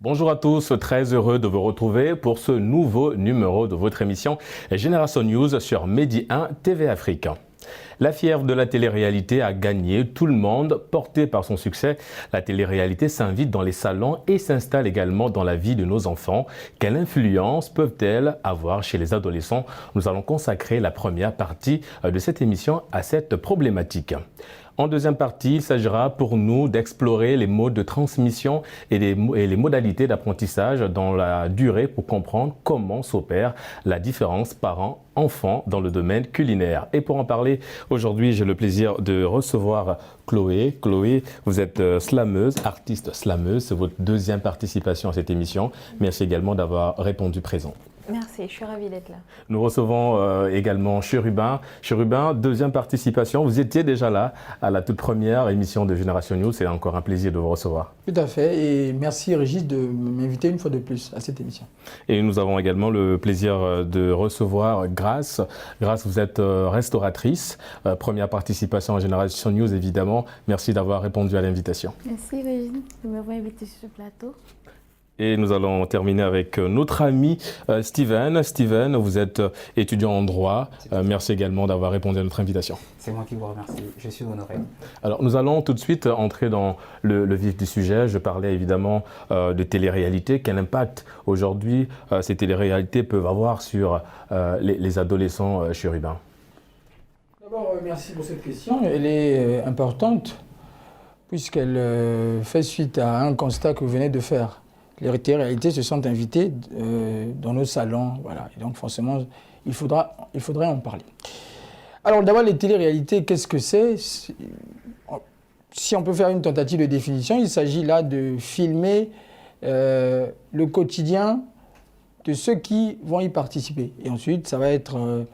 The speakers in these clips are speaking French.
Bonjour à tous, très heureux de vous retrouver pour ce nouveau numéro de votre émission Génération News sur Medi 1 TV Afrique. La fièvre de la télé-réalité a gagné tout le monde, portée par son succès. La télé-réalité s'invite dans les salons et s'installe également dans la vie de nos enfants. Quelle influence peuvent-elles avoir chez les adolescents? Nous allons consacrer la première partie de cette émission à cette problématique. En deuxième partie, il s'agira pour nous d'explorer les modes de transmission et les modalités d'apprentissage dans la durée pour comprendre comment s'opère la différence parents-enfants dans le domaine culinaire. Et pour en parler, aujourd'hui, j'ai le plaisir de recevoir Chloé. Chloé, vous êtes slameuse, artiste slameuse. C'est votre deuxième participation à cette émission. Merci également d'avoir répondu présent. Merci, je suis ravie d'être là. Nous recevons également Chérubin. Chérubin, deuxième participation. Vous étiez déjà là à la toute première émission de Génération News. C'est encore un plaisir de vous recevoir. Tout à fait. Et merci Régis de m'inviter une fois de plus à cette émission. Et nous avons également le plaisir de recevoir Grace. Grace, vous êtes restauratrice. Première participation à Génération News, évidemment. Merci d'avoir répondu à l'invitation. Merci Régis de m'avoir invité sur ce plateau. Et nous allons terminer avec notre ami Steven. Steven, vous êtes étudiant en droit. Merci également d'avoir répondu à notre invitation. C'est moi qui vous remercie. Je suis honoré. Alors, nous allons tout de suite entrer dans le vif du sujet. Je parlais évidemment de télé-réalité. Quel impact aujourd'hui ces télé-réalités peuvent avoir sur les adolescents chérubins? D'abord, merci pour cette question. Elle est importante puisqu'elle fait suite à un constat que vous venez de faire. Les télé-réalités se sont invitées dans nos salons, voilà. Et donc forcément, il faudrait en parler. Alors d'abord, les télé-réalités, qu'est-ce que c'est? Si on peut faire une tentative de définition, il s'agit là de filmer le quotidien de ceux qui vont y participer. Et ensuite, ça va être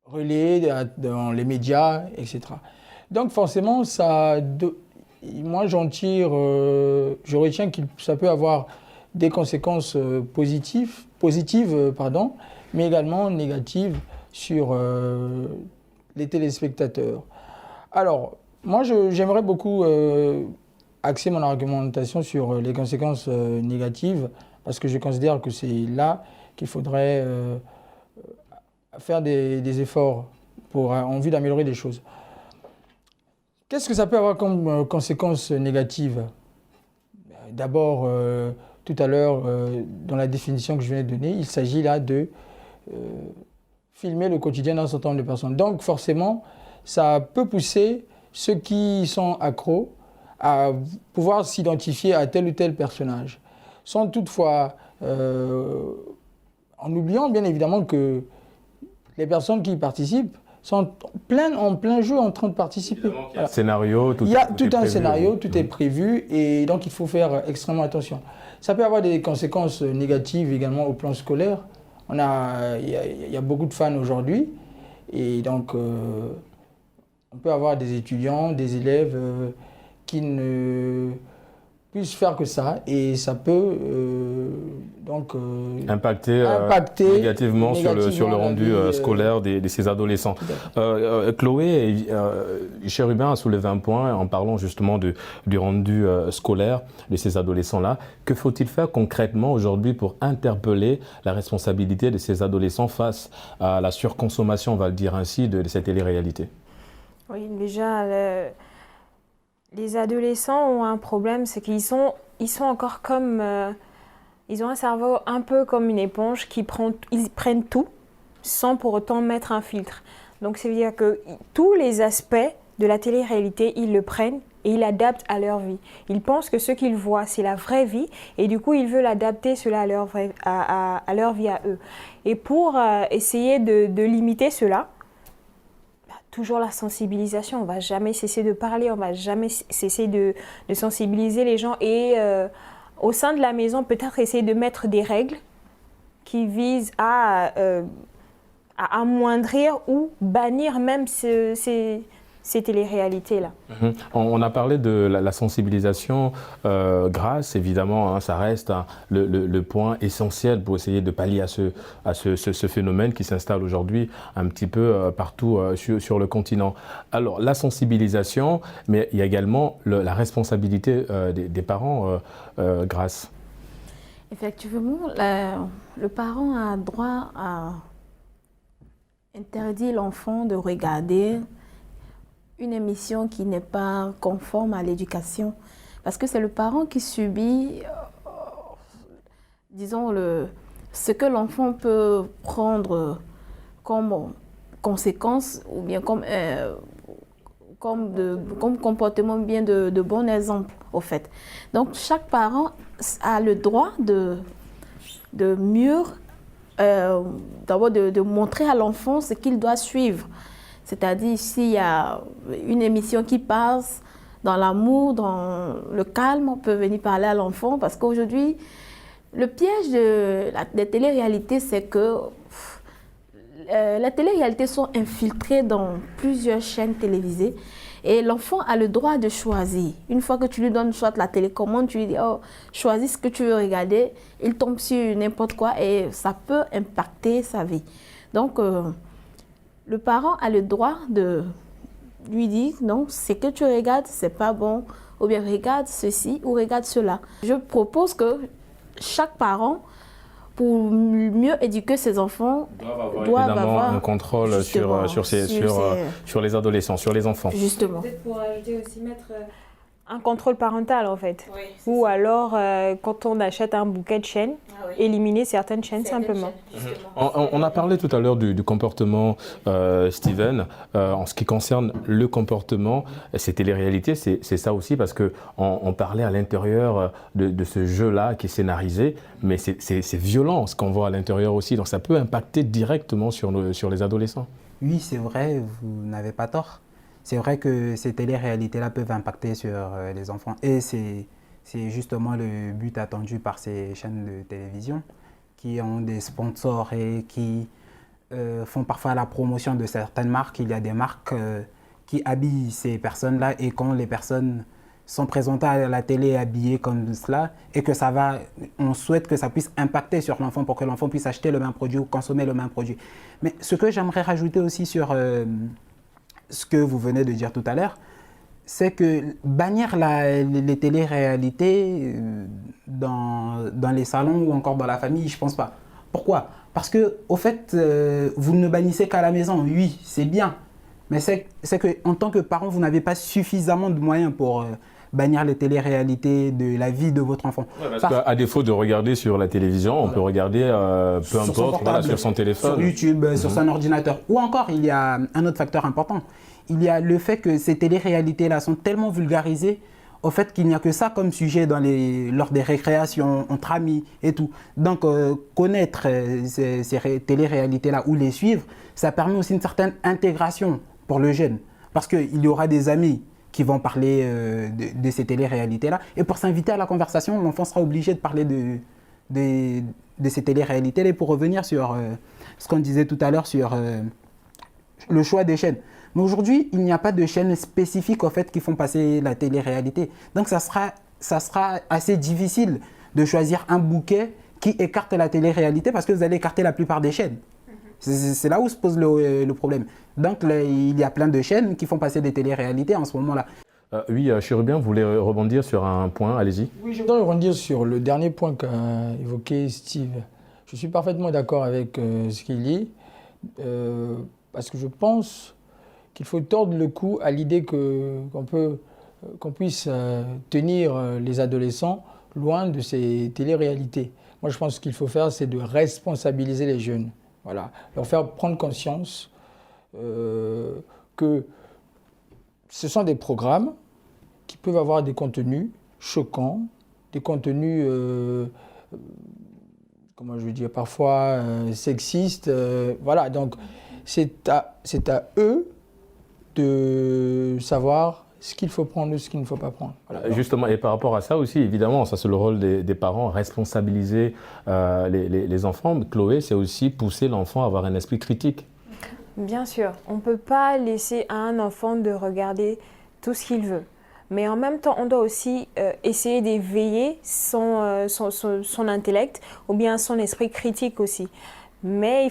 relayé dans les médias, etc. Donc forcément, moi, je retiens que ça peut avoir des conséquences positives, mais également négatives sur les téléspectateurs. Alors, moi, j'aimerais beaucoup axer mon argumentation sur les conséquences négatives, parce que je considère que c'est là qu'il faudrait faire des efforts en vue d'améliorer les choses. Qu'est-ce que ça peut avoir comme conséquences négatives? D'abord, tout à l'heure, dans la définition que je viens de donner, il s'agit là de filmer le quotidien d'un certain nombre de personnes. Donc forcément, ça peut pousser ceux qui sont accros à pouvoir s'identifier à tel ou tel personnage. Sans toutefois, en oubliant bien évidemment que les personnes qui y participent sont en plein jeu en train de participer. Il y a un scénario, il y a tout un scénario, tout est prévu et donc il faut faire extrêmement attention. Ça peut avoir des conséquences négatives également au plan scolaire. Il y a beaucoup de fans aujourd'hui et donc on peut avoir des étudiants, des élèves qui ne puissent faire que ça et ça peut impacter négativement sur le rendu scolaire de ces adolescents. Chloé, Chérubin a soulevé un point en parlant justement du rendu scolaire de ces adolescents-là. Que faut-il faire concrètement aujourd'hui pour interpeller la responsabilité de ces adolescents face à la surconsommation, on va le dire ainsi, de cette télé-réalité? Oui, déjà, les adolescents ont un problème, c'est qu'ils sont encore comme... ils ont un cerveau un peu comme une éponge ils prennent tout sans pour autant mettre un filtre. Donc, ça veut dire que tous les aspects de la télé-réalité, ils le prennent et ils l'adaptent à leur vie. Ils pensent que ce qu'ils voient, c'est la vraie vie et du coup, ils veulent adapter cela à leur vie à eux. Et pour essayer de limiter cela, toujours la sensibilisation, on ne va jamais cesser de parler, on ne va jamais cesser de sensibiliser les gens et au sein de la maison, peut-être essayer de mettre des règles qui visent à amoindrir ou bannir même ces ces téléréalités-là. On a parlé de la sensibilisation grâce, évidemment, ça reste le point essentiel pour essayer de pallier à ce phénomène qui s'installe aujourd'hui un petit peu partout sur le continent. Alors, la sensibilisation, mais il y a également la responsabilité des parents grâce. Effectivement, le parent a droit à interdire l'enfant de regarder une émission qui n'est pas conforme à l'éducation. Parce que c'est le parent qui subit, disons, ce que l'enfant peut prendre comme conséquence ou bien comme comportement bien de bon exemple, au fait. Donc, chaque parent a le droit de mieux, d'abord de montrer à l'enfant ce qu'il doit suivre. C'est-à-dire, s'il y a une émission qui passe dans l'amour, dans le calme, on peut venir parler à l'enfant. Parce qu'aujourd'hui, le piège des téléréalités, c'est que les téléréalités sont infiltrées dans plusieurs chaînes télévisées. Et l'enfant a le droit de choisir. Une fois que tu lui donnes soit la télécommande, tu lui dis oh, choisis ce que tu veux regarder, il tombe sur n'importe quoi et ça peut impacter sa vie. Donc, le parent a le droit de lui dire non, ce que tu regardes, c'est pas bon, ou bien regarde ceci ou regarde cela. Je propose que chaque parent, pour mieux éduquer ses enfants, doivent avoir un contrôle sur les adolescents, sur les enfants. Justement. Peut-être pour ajouter aussi mettre un contrôle parental en fait. Oui, ou alors quand on achète un bouquet de chaînes, éliminer certaines chaînes simplement. On a parlé tout à l'heure du comportement, Steven, en ce qui concerne le comportement, c'était les réalités, c'est ça aussi parce qu'on parlait à l'intérieur de ce jeu-là qui est scénarisé, mais c'est violent ce qu'on voit à l'intérieur aussi, donc ça peut impacter directement sur les adolescents. Oui, c'est vrai, vous n'avez pas tort. C'est vrai que ces téléréalités-là peuvent impacter sur les enfants et c'est justement le but attendu par ces chaînes de télévision qui ont des sponsors et qui font parfois la promotion de certaines marques. Il y a des marques qui habillent ces personnes-là et quand les personnes sont présentées à la télé habillées comme cela et que on souhaite que ça puisse impacter sur l'enfant pour que l'enfant puisse acheter le même produit ou consommer le même produit. Mais ce que j'aimerais rajouter aussi sur ce que vous venez de dire tout à l'heure, c'est que bannir les téléréalités dans les salons ou encore dans la famille, je ne pense pas. Pourquoi? Parce que, au fait, vous ne bannissez qu'à la maison. Oui, c'est bien. Mais c'est qu'en tant que parent, vous n'avez pas suffisamment de moyens pour bannir les téléréalités de la vie de votre enfant. Ouais, parce qu'à défaut de regarder sur la télévision, on peut regarder, peu importe, sur son téléphone. Sur YouTube, sur son ordinateur. Ou encore, il y a un autre facteur important. Il y a le fait que ces téléréalités-là sont tellement vulgarisées au fait qu'il n'y a que ça comme sujet lors des récréations, entre amis et tout. Donc, connaître ces téléréalités-là ou les suivre, ça permet aussi une certaine intégration pour le jeune. Parce qu'il y aura des amis qui vont parler de ces téléréalités-là. Et pour s'inviter à la conversation, l'enfant sera obligé de parler de ces téléréalités-là. Et pour revenir sur ce qu'on disait tout à l'heure sur le choix des chaînes. Mais aujourd'hui, il n'y a pas de chaînes spécifiques au fait qui font passer la télé-réalité. Donc, ça sera assez difficile de choisir un bouquet qui écarte la télé-réalité parce que vous allez écarter la plupart des chaînes. C'est là où se pose le problème. Donc, il y a plein de chaînes qui font passer des télé-réalités en ce moment-là. Oui, Chérubin, vous voulez rebondir sur un point, allez-y. Oui, je voudrais rebondir sur le dernier point qu'a évoqué Steve. Je suis parfaitement d'accord avec ce qu'il dit, parce que je pense qu'il faut tordre le cou à l'idée qu'on puisse tenir les adolescents loin de ces téléréalités. Moi, je pense qu'il faut faire, c'est de responsabiliser les jeunes. Voilà, leur faire prendre conscience que ce sont des programmes qui peuvent avoir des contenus choquants, des contenus, comment je veux dire, parfois sexistes. Voilà, donc c'est à eux de savoir ce qu'il faut prendre ou ce qu'il ne faut pas prendre. Voilà. Justement, et par rapport à ça aussi, évidemment, ça c'est le rôle des parents, responsabiliser les enfants. Chloé, c'est aussi pousser l'enfant à avoir un esprit critique. Bien sûr, on ne peut pas laisser à un enfant de regarder tout ce qu'il veut. Mais en même temps, on doit aussi essayer d'éveiller son intellect ou bien son esprit critique aussi. Mais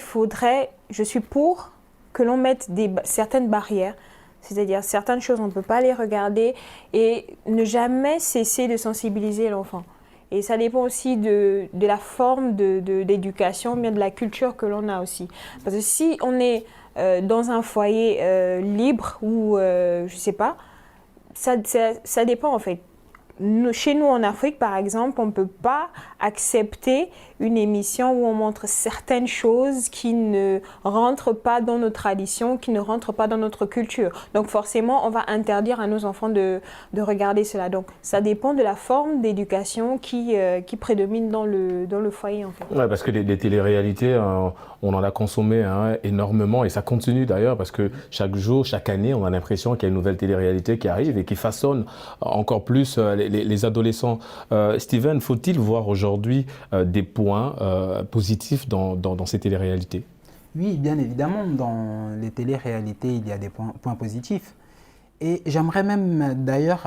je suis pour que l'on mette certaines barrières, c'est-à-dire certaines choses, on ne peut pas les regarder et ne jamais cesser de sensibiliser l'enfant. Et ça dépend aussi de la forme d'éducation, bien de la culture que l'on a aussi. Parce que si on est dans un foyer libre ou je ne sais pas, ça dépend en fait. Chez nous en Afrique, par exemple, on ne peut pas accepter une émission où on montre certaines choses qui ne rentrent pas dans nos traditions, qui ne rentrent pas dans notre culture. Donc forcément, on va interdire à nos enfants de regarder cela. Donc ça dépend de la forme d'éducation qui prédomine dans le foyer en fait. Ouais, parce que les téléréalités, on en a consommé énormément et ça continue d'ailleurs parce que chaque jour, chaque année, on a l'impression qu'il y a une nouvelle télé-réalité qui arrive et qui façonne encore plus les adolescents. Steven, faut-il voir aujourd'hui des points positifs dans ces téléréalités? Oui, bien évidemment, dans les téléréalités, il y a des points positifs. Et j'aimerais même d'ailleurs,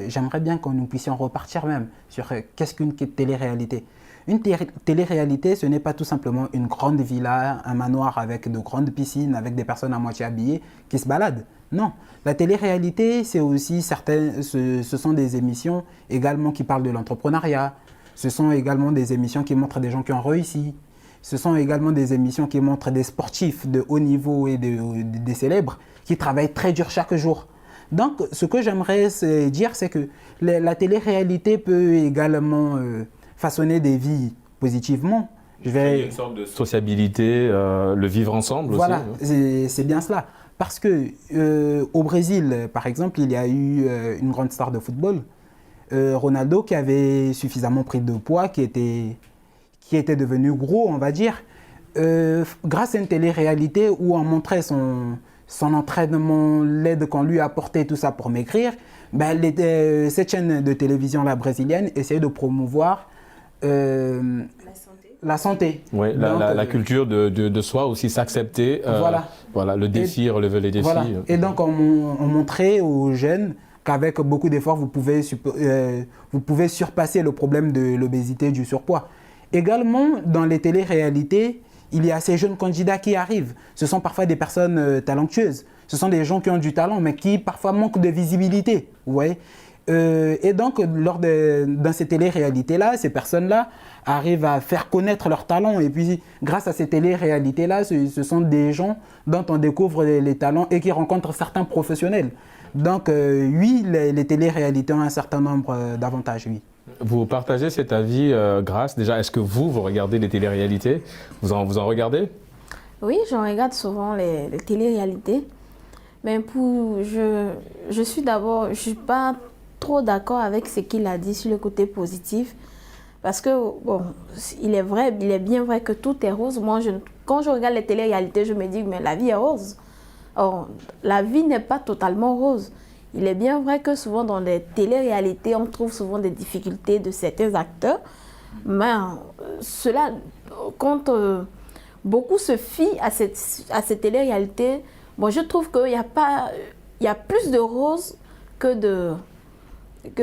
j'aimerais bien que nous puissions repartir même sur qu'est-ce qu'une téléréalité. Une téléréalité, ce n'est pas tout simplement une grande villa, un manoir avec de grandes piscines, avec des personnes à moitié habillées qui se baladent. Non, la télé-réalité, c'est aussi ce sont des émissions également qui parlent de l'entrepreneuriat. Ce sont également des émissions qui montrent des gens qui ont réussi. Ce sont également des émissions qui montrent des sportifs de haut niveau et des célèbres qui travaillent très dur chaque jour. Donc, ce que j'aimerais dire, c'est que la télé-réalité peut également façonner des vies positivement. Il y a une sorte de sociabilité, le vivre ensemble voilà, aussi. Voilà, c'est bien cela. Parce que au Brésil, par exemple, il y a eu une grande star de football, Ronaldo, qui avait suffisamment pris de poids, qui était devenu gros, on va dire, grâce à une télé-réalité où on montrait son entraînement, l'aide qu'on lui apportait, tout ça pour maigrir, ben, cette chaîne de télévision la brésilienne essayait de promouvoir la santé. Oui, la culture de soi aussi, s'accepter. Voilà, le défi, relever les défis. Voilà. Et donc, on montrait aux jeunes qu'avec beaucoup d'efforts, vous pouvez surpasser le problème de l'obésité, du surpoids. Également, dans les téléréalités, il y a ces jeunes candidats qui arrivent. Ce sont parfois des personnes talentueuses. Ce sont des gens qui ont du talent, mais qui parfois manquent de visibilité. Vous voyez ? Et donc, dans ces téléréalités-là, ces personnes-là arrivent à faire connaître leur talent. Et puis, grâce à ces téléréalités-là, ce sont des gens dont on découvre les talents et qui rencontrent certains professionnels. Donc, oui, les téléréalités ont un certain nombre d'avantages, oui. Vous partagez cet avis, Grace. Déjà, est-ce que vous regardez les téléréalités? Vous en regardez? Oui, j'en regarde souvent les téléréalités. Mais je suis pas trop d'accord avec ce qu'il a dit sur le côté positif. Parce que, bon, il est bien vrai que tout est rose. Moi, quand je regarde les téléréalités, je me dis, mais la vie est rose. Or, la vie n'est pas totalement rose. Il est bien vrai que souvent dans les téléréalités, on trouve souvent des difficultés de certains acteurs. Mais quand beaucoup se fient à ces téléréalités, bon, je trouve qu'il y a plus de rose que de...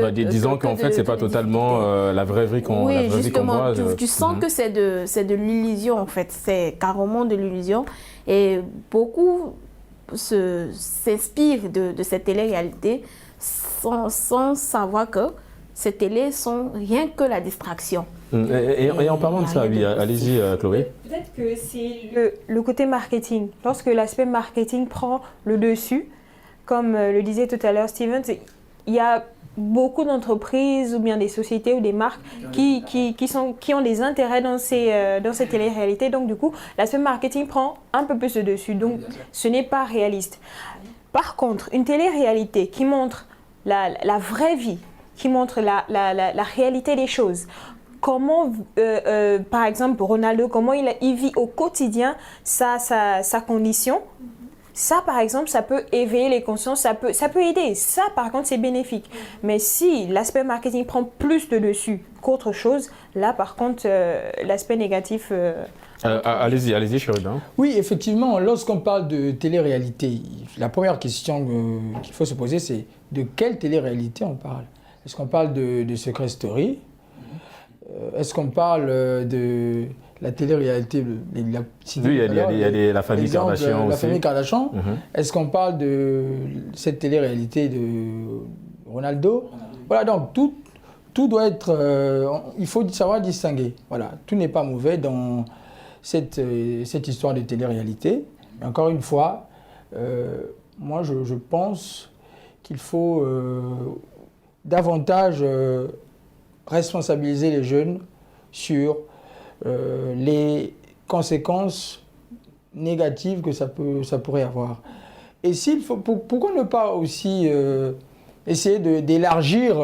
disons qu'en fait, ce n'est pas totalement la vraie vie qu'on voit. Oui, justement, tu sens que c'est de l'illusion, en fait. C'est carrément de l'illusion. Et beaucoup s'inspirent de cette télé-réalité sans savoir que ces télés sont rien que la distraction. Et en parlant de ça, oui, allez-y, Chloé. Peut-être que c'est le côté marketing. Lorsque l'aspect marketing prend le dessus, comme le disait tout à l'heure Steven, il y a beaucoup d'entreprises ou bien des sociétés ou des marques qui ont des intérêts dans ces téléréalités. Donc, du coup, l'aspect marketing prend un peu plus de dessus. Donc, ce n'est pas réaliste. Par contre, une téléréalité qui montre la vraie vie, qui montre la réalité des choses, comment, par exemple, Ronaldo, comment il vit au quotidien sa condition. Ça, par exemple, ça peut éveiller les consciences, ça peut aider. Ça, par contre, c'est bénéfique. Mais si l'aspect marketing prend plus de dessus qu'autre chose, là, par contre, l'aspect négatif Allez-y, Chérubin. Oui, effectivement, lorsqu'on parle de télé-réalité, la première question qu'il faut se poser, c'est de quelle télé-réalité on parle? Est-ce qu'on parle de Secret Story? Est-ce qu'on parle de la télé-réalité? Oui, il y a la famille Kardashian aussi. La famille Kardashian. Est-ce qu'on parle de cette télé-réalité de Ronaldo? Voilà, donc tout doit être... il faut savoir distinguer. Voilà, tout n'est pas mauvais dans cette histoire de télé-réalité. Mais encore une fois, moi je pense qu'il faut davantage responsabiliser les jeunes sur les conséquences négatives que ça pourrait avoir. Et pourquoi ne pas aussi essayer d'élargir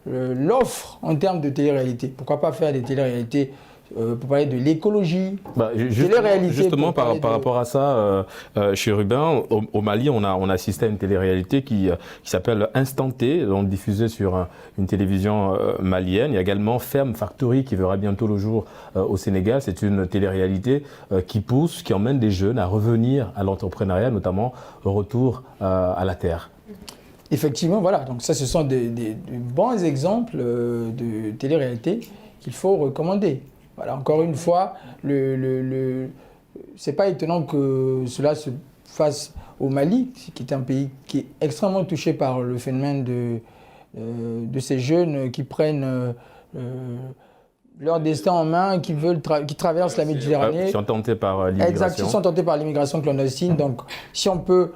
l'offre en termes de télé-réalité? Pourquoi pas faire des télé-réalités pour parler de l'écologie, justement par rapport à ça, Chérubin, au Mali, on a assisté à une télé-réalité qui s'appelle Instant T, donc diffusée sur une télévision malienne. Il y a également Ferme Factory qui verra bientôt le jour au Sénégal. C'est une télé-réalité qui emmène des jeunes à revenir à l'entrepreneuriat, notamment au retour à la terre. Effectivement, voilà. Donc ça, ce sont des bons exemples de télé-réalité qu'il faut recommander. Voilà, encore une fois, c'est pas étonnant que cela se fasse au Mali, qui est un pays qui est extrêmement touché par le phénomène de ces jeunes qui prennent leur destin en main, qui traversent la Méditerranée. Qui sont tentés par l'immigration. Exact, qui sont tentés par l'immigration clandestine. Donc, si on peut,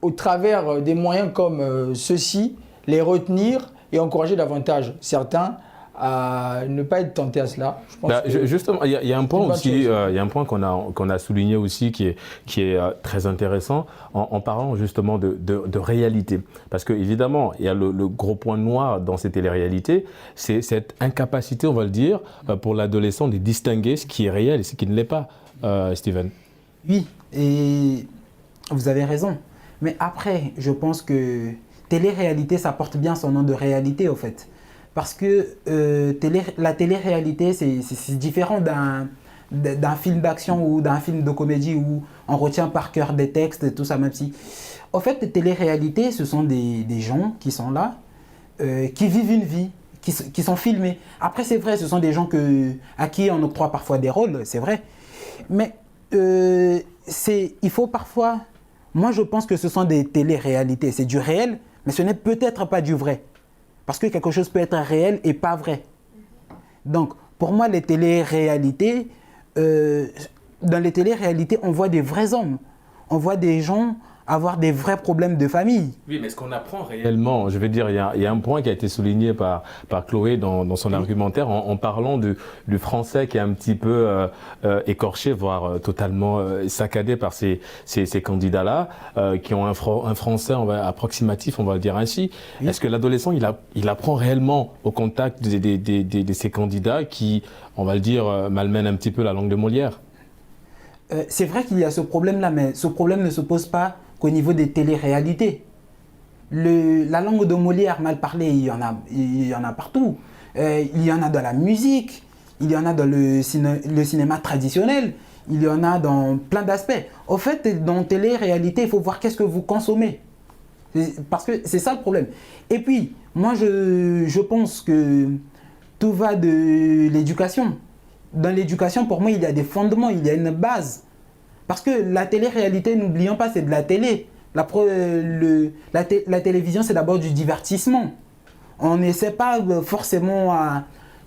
au travers des moyens comme ceux-ci, les retenir et encourager davantage certains à ne pas être tenté à cela. Je pense justement, il y a un point aussi, il y a un point qu'on a souligné aussi qui est très intéressant en parlant justement de réalité. Parce que évidemment, il y a le gros point noir dans ces téléréalités, c'est cette incapacité, on va le dire, pour l'adolescent de distinguer ce qui est réel et ce qui ne l'est pas. Steven. Oui, et vous avez raison. Mais après, je pense que télé-réalité, ça porte bien son nom de réalité, au fait. Parce que la télé-réalité, c'est différent d'un film d'action ou d'un film de comédie où on retient par cœur des textes et tout ça, même si... En fait, les télé-réalités, ce sont des gens qui sont là, qui vivent une vie, qui sont filmés. Après, c'est vrai, ce sont des gens à qui on octroie parfois des rôles, c'est vrai. Mais il faut parfois... Moi, je pense que ce sont des télé-réalités. C'est du réel, mais ce n'est peut-être pas du vrai. Parce que quelque chose peut être réel et pas vrai. Donc, pour moi, les télé-réalités, dans les télé-réalités, on voit des vrais hommes. On voit des gens avoir des vrais problèmes de famille. Oui, mais ce qu'on apprend réellement, je veux dire, il y a un point qui a été souligné par Chloé dans son argumentaire en parlant du français qui est un petit peu écorché, voire totalement saccadé par ces candidats-là, qui ont un français approximatif, on va le dire ainsi. Oui. Est-ce que l'adolescent, il apprend réellement au contact de ces candidats qui, on va le dire, malmènent un petit peu la langue de Molière? C'est vrai qu'il y a ce problème-là, mais ce problème ne se pose pas qu'au niveau des téléréalités. La langue de Molière mal parlée, il y en a partout. Il y en a dans la musique, il y en a dans le cinéma traditionnel, il y en a dans plein d'aspects. Au fait, dans télé-réalité, il faut voir qu'est-ce que vous consommez. Parce que c'est ça le problème. Et puis, moi, je pense que tout va de l'éducation. Dans l'éducation, pour moi, il y a des fondements, il y a une base. Parce que la télé-réalité, n'oublions pas, c'est de la télé. La télévision, c'est d'abord du divertissement. On n'essaie pas forcément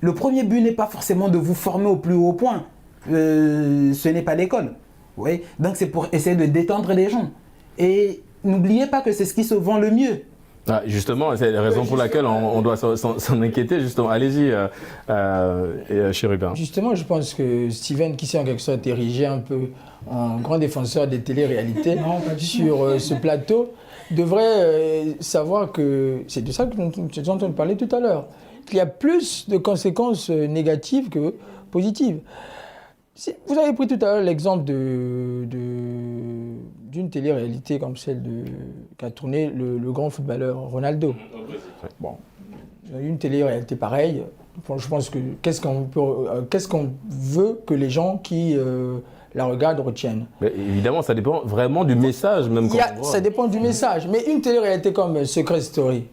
Le premier but n'est pas forcément de vous former au plus haut point. Ce n'est pas l'école. Oui. Donc c'est pour essayer de détendre les gens. Et n'oubliez pas que c'est ce qui se vend le mieux. Ah, justement, c'est la raison pour laquelle on doit s'en inquiéter. Justement, allez-y, Chérubin. Justement, je pense que Steven, qui s'est en quelque sorte érigé un peu en grand défenseur des téléréalités sur ce plateau, devrait savoir que c'est de ça que nous sommes en train de parler tout à l'heure. Qu'il y a plus de conséquences négatives que positives. Vous avez pris tout à l'heure l'exemple d'une télé-réalité comme celle qu'a tourné le grand footballeur Ronaldo. Bon, une télé-réalité pareille, je pense que qu'est-ce qu'on veut que les gens qui la regardent retiennent. Mais évidemment, ça dépend vraiment du message même. Ça dépend du message. Mais une télé-réalité comme Secret Story,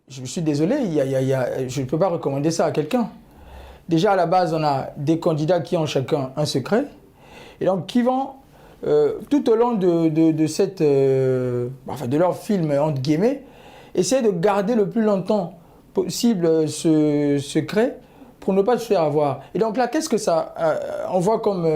je suis désolé, je ne peux pas recommander ça à quelqu'un. Déjà, à la base, on a des candidats qui ont chacun un secret. Et donc, qui vont, tout au long de leur film, entre guillemets, essayer de garder le plus longtemps possible ce secret pour ne pas se faire avoir. Et donc là, qu'est-ce que ça envoie comme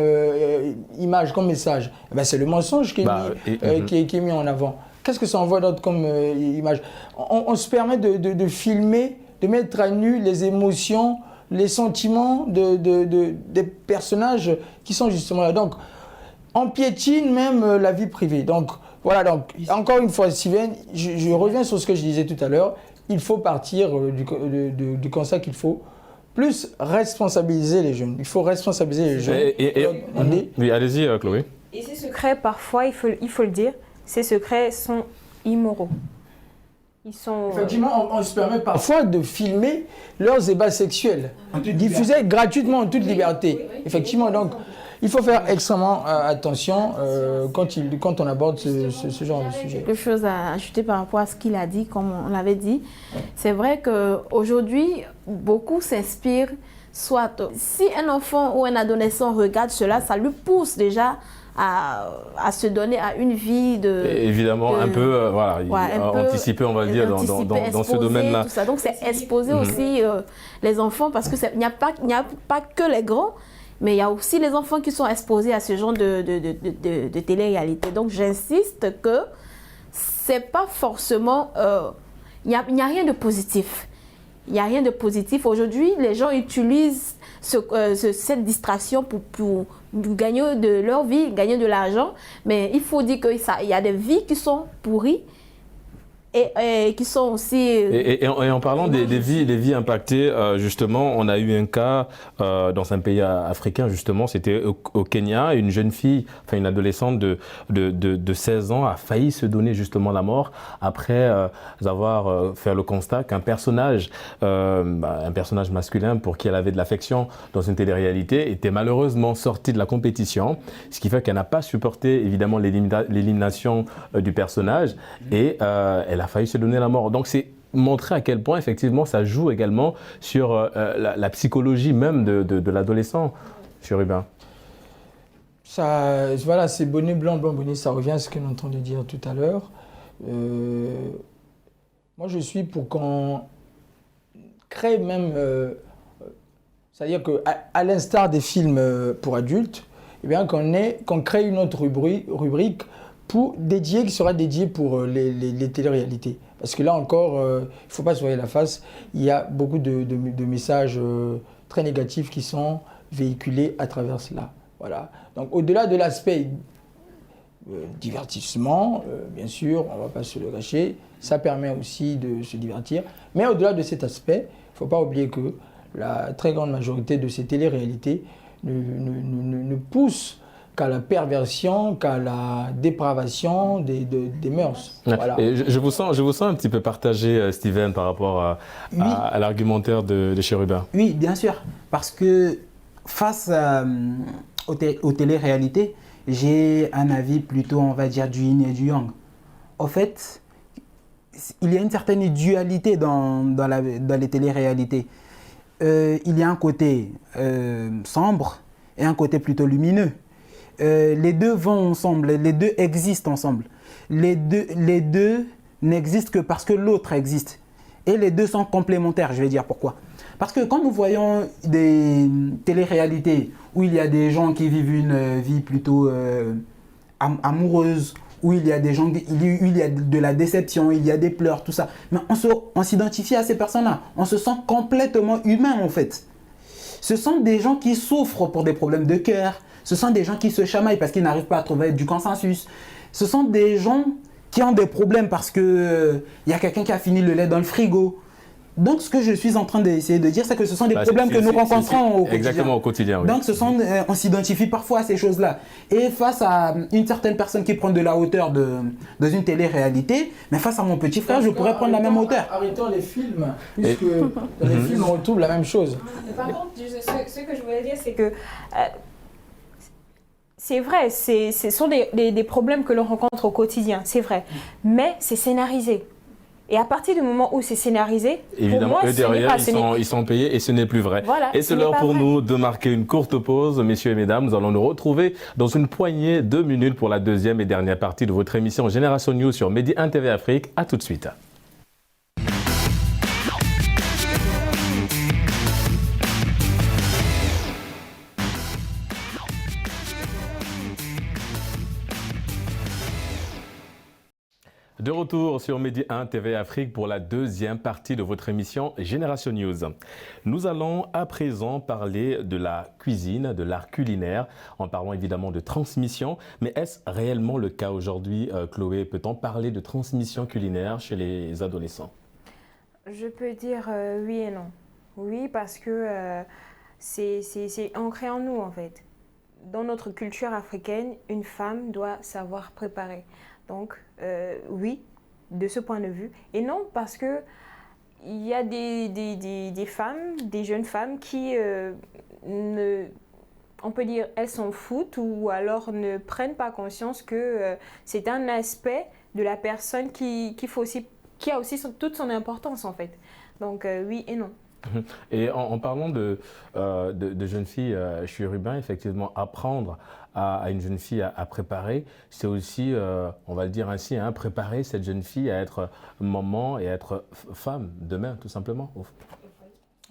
image, comme message? C'est le mensonge qui est mis en avant. Qu'est-ce que ça envoie d'autre comme image? On se permet de filmer, de mettre à nu les émotions, les sentiments des personnages qui sont justement là. Donc, on piétine même la vie privée. Donc, voilà. Donc, encore une fois, Steven, je reviens sur ce que je disais tout à l'heure. Il faut partir du constat qu'il faut plus responsabiliser les jeunes. Il faut responsabiliser les jeunes. Oui, allez-y, Chloé. Et ces secrets, parfois, il faut le dire, ces secrets sont immoraux. Ils sont... Effectivement, on se permet parfois de filmer leurs ébats sexuels, diffusés gratuitement en toute liberté. Effectivement, donc, il faut faire extrêmement attention quand on aborde ce genre de sujet. Quelque chose à ajouter par rapport à ce qu'il a dit, comme on l'avait dit. C'est vrai qu'aujourd'hui, beaucoup s'inspirent, soit si un enfant ou un adolescent regarde cela, ça lui pousse déjà à se donner à une vie de... Évidemment, un peu, anticiper, on va le dire, dans ce domaine-là. Donc, c'est exposer aussi les enfants, parce qu'il n'y a pas que les grands, mais il y a aussi les enfants qui sont exposés à ce genre de télé-réalité. Donc, j'insiste que c'est pas forcément... Il n'y a rien de positif. Il n'y a rien de positif. Aujourd'hui, les gens utilisent cette distraction pour gagner de leur vie, gagner de l'argent. Mais il faut dire qu'il y a des vies qui sont pourries et qui sont aussi... Et en parlant des vies impactées, justement, on a eu un cas dans un pays africain, justement, c'était au Kenya, une jeune fille, enfin une adolescente de 16 ans a failli se donner justement la mort après avoir fait le constat qu'un personnage masculin pour qui elle avait de l'affection dans une télé-réalité était malheureusement sorti de la compétition, ce qui fait qu'elle n'a pas supporté évidemment l'élimination du personnage et elle a failli se donner la mort. Donc c'est montrer à quel point effectivement ça joue également sur la psychologie même de l'adolescent, Chérubin. Ça, voilà, c'est bonnet blanc, blanc bonnet, ça revient à ce qu'on entend de dire tout à l'heure. Moi je suis pour qu'on crée même, c'est-à-dire qu'à l'instar des films pour adultes, eh bien qu'on crée une autre rubrique qui sera dédiée pour les télé-réalités. Parce que là encore, il ne faut pas se voiler la face, il y a beaucoup de messages très négatifs qui sont véhiculés à travers cela. Voilà. Donc au-delà de l'aspect divertissement, bien sûr, on ne va pas se le cacher, ça permet aussi de se divertir. Mais au-delà de cet aspect, il ne faut pas oublier que la très grande majorité de ces télé-réalités ne poussent qu'à la perversion, qu'à la dépravation des mœurs. Voilà. Et je vous sens un petit peu partagé, Steven, par rapport à l'argumentaire de Chérubin. Oui, bien sûr. Parce que face aux télé-réalités, j'ai un avis plutôt, on va dire, du yin et du yang. En fait, il y a une certaine dualité dans les télé-réalités. Il y a un côté sombre et un côté plutôt lumineux. Les deux vont ensemble, les deux existent ensemble. Les deux n'existent que parce que l'autre existe. Et les deux sont complémentaires, je vais dire pourquoi. Parce que quand nous voyons des télé-réalités où il y a des gens qui vivent une vie plutôt amoureuse, où il y a des gens, il y a de la déception, il y a des pleurs, tout ça. Mais on s'identifie à ces personnes-là. On se sent complètement humain en fait. Ce sont des gens qui souffrent pour des problèmes de cœur. Ce sont des gens qui se chamaillent parce qu'ils n'arrivent pas à trouver du consensus. Ce sont des gens qui ont des problèmes parce qu'il y a quelqu'un qui a fini le lait dans le frigo. Donc, ce que je suis en train d'essayer de dire, c'est que ce sont des problèmes que nous rencontrons au quotidien. Exactement, au quotidien, oui. Donc, on s'identifie parfois à ces choses-là. Et face à une certaine personne qui prend de la hauteur dans une télé-réalité, mais face à mon petit frère, je pourrais prendre la même hauteur. Arrêtons les films, puisque dans les films, on retrouve la même chose. Par contre, ce que je voulais dire, c'est que c'est vrai, ce sont des problèmes que l'on rencontre au quotidien, c'est vrai. Mais c'est scénarisé. Et à partir du moment où c'est scénarisé, évidemment, pour moi, eux derrière, pas, ils sont payés et ce n'est plus vrai. Voilà, et c'est l'heure pour nous de marquer une courte pause. Messieurs et mesdames, nous allons nous retrouver dans une poignée de minutes pour la deuxième et dernière partie de votre émission Génération News sur Medi 1 TV Afrique. À tout de suite. De retour sur Medi 1 TV Afrique pour la deuxième partie de votre émission Génération News. Nous allons à présent parler de la cuisine, de l'art culinaire, en parlant évidemment de transmission. Mais est-ce réellement le cas aujourd'hui, Chloé? Peut-on parler de transmission culinaire chez les adolescents? Je peux dire oui et non. Oui, parce que c'est ancré en nous en fait. Dans notre culture africaine, une femme doit savoir préparer. Donc, oui, de ce point de vue. Et non, parce que il y a des femmes, des jeunes femmes qui, on peut dire, elles s'en foutent ou alors ne prennent pas conscience que c'est un aspect de la personne qui a aussi toute son importance en fait. Donc, oui et non. Et en parlant de jeunes filles chérubins, effectivement, apprendre à une jeune fille à préparer, c'est aussi, on va le dire ainsi, hein, préparer cette jeune fille à être maman et à être femme demain, tout simplement.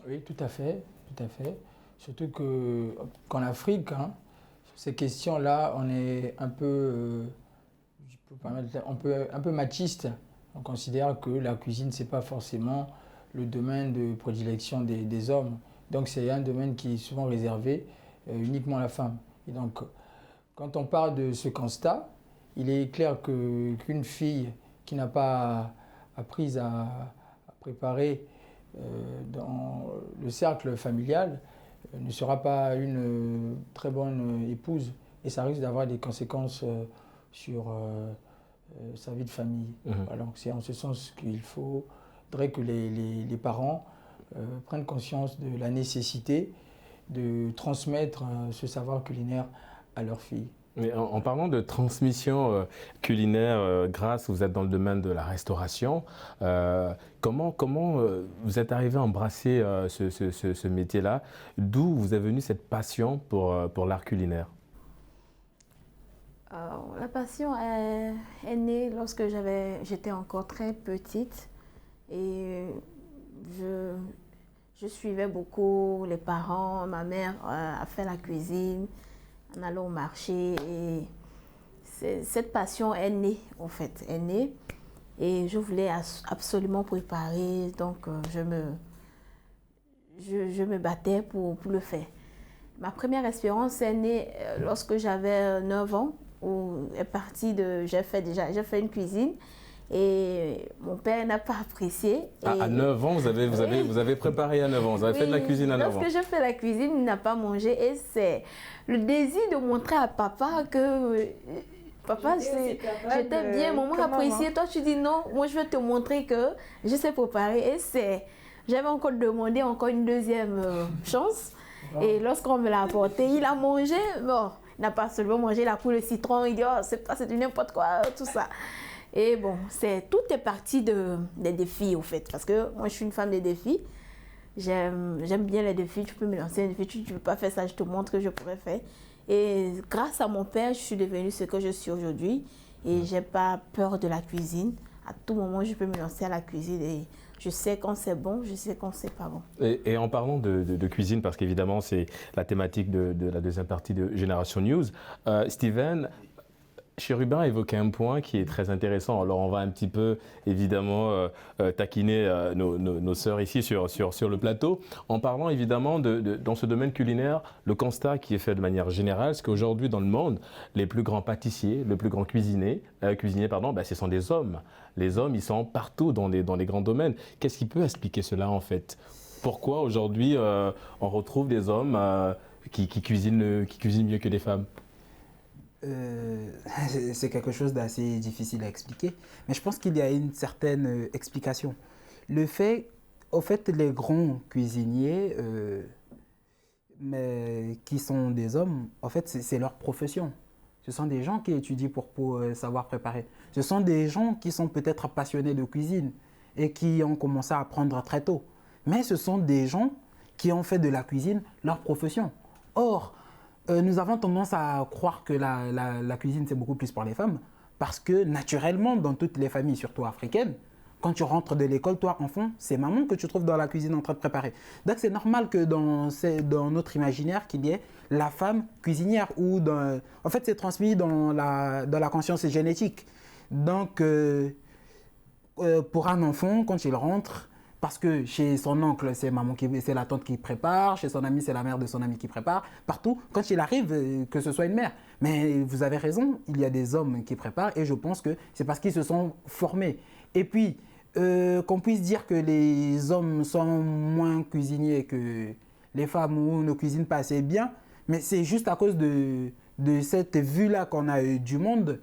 Oui, tout à fait, tout à fait. Surtout qu'en Afrique, hein, ces questions-là, on est un peu, un peu machiste. On considère que la cuisine, c'est pas forcément le domaine de prédilection des hommes. Donc c'est un domaine qui est souvent réservé uniquement à la femme. Et donc quand on parle de ce constat, il est clair qu'une fille qui n'a pas appris à préparer dans le cercle familial ne sera pas une très bonne épouse et ça risque d'avoir des conséquences sur sa vie de famille. Alors c'est en ce sens qu'il faudrait que les parents prennent conscience de la nécessité de transmettre ce savoir culinaire à leurs filles. Mais en parlant de transmission culinaire, Grâce, vous êtes dans le domaine de la restauration. Comment vous êtes arrivé à embrasser ce métier-là? D'où vous est venue cette passion pour l'art culinaire? La passion est née lorsque j'étais encore très petite et je suivais beaucoup les parents. Ma mère a fait la cuisine en allant au marché et cette passion est née en fait, et je voulais absolument préparer, donc je me battais pour le faire. Ma première expérience est née lorsque j'avais 9 ans. J'ai fait une cuisine et mon père n'a pas apprécié. À 9 ans, vous avez préparé à 9 ans, vous avez fait de la cuisine à 9 ans. Lorsque j'ai fait la cuisine, il n'a pas mangé et c'est le désir de montrer à papa que papa, j'étais bien, maman apprécié. Toi, tu dis non, moi je vais te montrer que je sais préparer et j'avais encore demandé une deuxième chance. Et lorsqu'on me l'a apporté, il a mangé. Bon, il n'a pas seulement mangé, il a pris le citron, il dit oh, c'est du n'importe quoi, tout ça. Et bon, tout est parti des défis au fait, parce que moi je suis une femme des défis. J'aime bien les défis, tu peux me lancer un défi, tu ne peux pas faire ça, je te montre que je pourrais faire. Et grâce à mon père, je suis devenue ce que je suis aujourd'hui et je n'ai pas peur de la cuisine. À tout moment, je peux me lancer à la cuisine et je sais quand c'est bon, je sais quand c'est pas bon. Et en parlant de cuisine, parce qu'évidemment c'est la thématique de la deuxième partie de Génération News, Steven, Chérubin a évoqué un point qui est très intéressant. Alors, on va un petit peu, évidemment, taquiner nos sœurs ici sur le plateau, en parlant, évidemment, dans ce domaine culinaire, le constat qui est fait de manière générale, c'est qu'aujourd'hui, dans le monde, les plus grands pâtissiers, les plus grands cuisiniers, ce sont des hommes. Les hommes, ils sont partout dans les grands domaines. Qu'est-ce qui peut expliquer cela, en fait? Pourquoi, aujourd'hui, on retrouve des hommes qui cuisinent mieux que des femmes? C'est quelque chose d'assez difficile à expliquer, mais je pense qu'il y a une certaine explication. Au fait, les grands cuisiniers, mais qui sont des hommes, en fait, c'est leur profession. Ce sont des gens qui étudient pour savoir préparer. Ce sont des gens qui sont peut-être passionnés de cuisine et qui ont commencé à apprendre très tôt. Mais ce sont des gens qui ont fait de la cuisine leur profession. Or, nous avons tendance à croire que la cuisine, c'est beaucoup plus pour les femmes, parce que naturellement, dans toutes les familles, surtout africaines, quand tu rentres de l'école, toi, enfant, c'est maman que tu trouves dans la cuisine en train de préparer. Donc, c'est normal que dans notre imaginaire, qu'il y ait la femme cuisinière. En fait, c'est transmis dans la conscience génétique. Donc, pour un enfant, quand il rentre, parce que chez son oncle, c'est la tante qui prépare, chez son ami, c'est la mère de son ami qui prépare, partout, quand il arrive, que ce soit une mère. Mais vous avez raison, il y a des hommes qui préparent et je pense que c'est parce qu'ils se sont formés. Et puis, qu'on puisse dire que les hommes sont moins cuisiniers que les femmes ou ne cuisinent pas assez bien, mais c'est juste à cause de cette vue-là qu'on a du monde,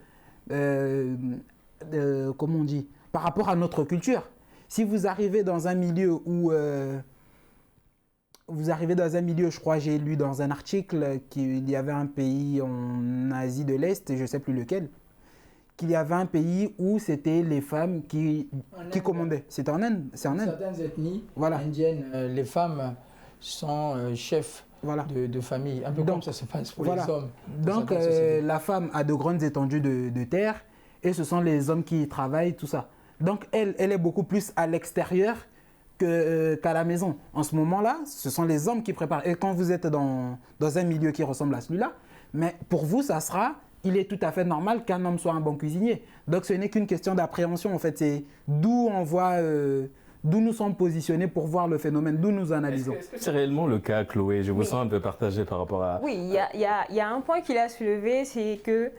comment on dit, par rapport à notre culture. Si vous arrivez dans un milieu je crois, j'ai lu dans un article qu'il y avait un pays en Asie de l'Est, je ne sais plus lequel, qu'il y avait un pays où c'était les femmes qui commandaient. C'était en Inde, c'est en Inde. Certaines ethnies Voilà. indiennes, les femmes sont chefs Voilà. de famille, un peu Donc, comme ça se passe pour voilà. les hommes. Donc, la femme a de grandes étendues de terre et ce sont les hommes qui travaillent, tout ça. Donc, elle est beaucoup plus à l'extérieur qu'à la maison. En ce moment-là, ce sont les hommes qui préparent. Et quand vous êtes dans un milieu qui ressemble à celui-là, mais pour vous, il est tout à fait normal qu'un homme soit un bon cuisinier. Donc, ce n'est qu'une question d'appréhension, en fait. C'est d'où on voit, d'où nous sommes positionnés pour voir le phénomène, d'où nous analysons. Est-ce que c'est réellement le cas, Chloé? Je vous sens un peu partagée par rapport à... Oui, il y a un point qu'il a soulevé, c'est que